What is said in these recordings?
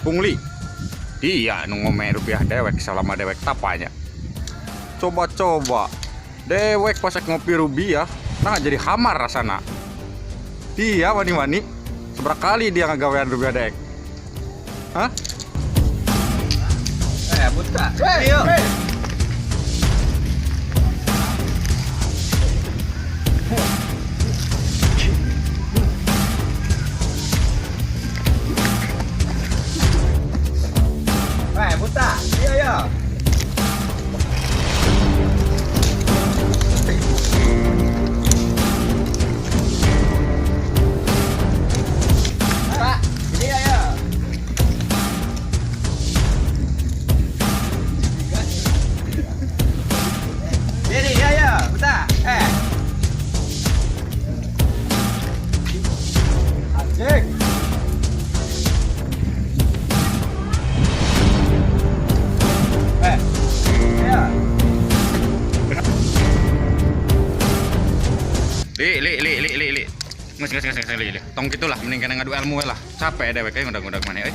pungli. Dia ngomel rupiah dewek selama dewek tapanya. Coba-coba. Dewek pas ngopi rupiah, nah jadi hamar rasana. Dia wani-wani. Seberapa kali dia ngagawean rupiah dewek? Hah? Buta. Ayo. Buta. Ayo. Pak, ini ayo. Ini ayo, buta. Asik. Ya. Li. Nges, li. Tong gitulah, mending kena ngadu ilmu lah. Capek dewek kayak ngudak mana euy.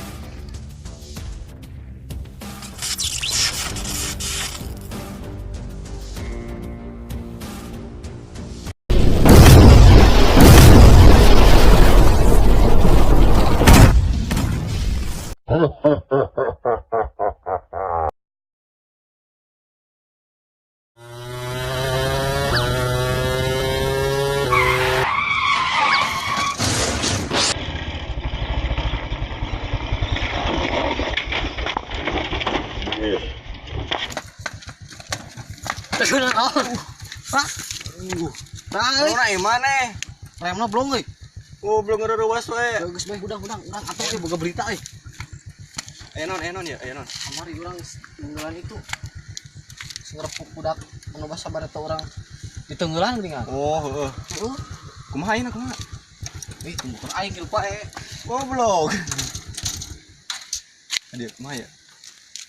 Orang mana? Remna belum euy. Oh, belum ngerewas we. Geus bae udang atuh boga berita euy. Enon ya, enon. Kamari urang tenggelan itu. Ngerepuk budak anu basa bareta urang di tenggelan geuningan. Oh, heeh. Heeh. Kumaha ayeuna kumaha? Bukan aing lupa Goblok. Adik kumaha ya?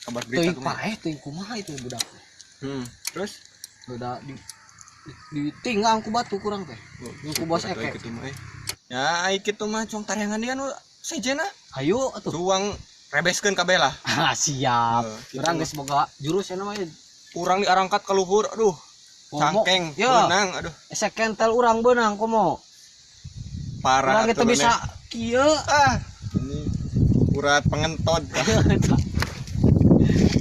Kabar berita teuing kumaha? teuing kumaha itu budak. Terus Udah di tinggang ku batu kurang teh. Ku bos eke. Kitu mah. Ya, ai kitu mah cong tarengan dia nu sejena. Ayo atuh. Tuang rebeskeun kabeh lah. Siap. Gitu. Urang geus boga jurus ya namanya. Urang diarangkat ka luhur, aduh. Cangkeng, beunang, aduh. Esek kentel urang beunang komo. Parah Urang atuh kita bisa kieu. Ini urat pengentot.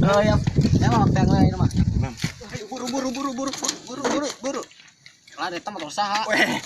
Oh ya. Ya mah teng lain mah. Ayo buru. Lah eta motor saha? Weh.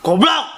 Goblok.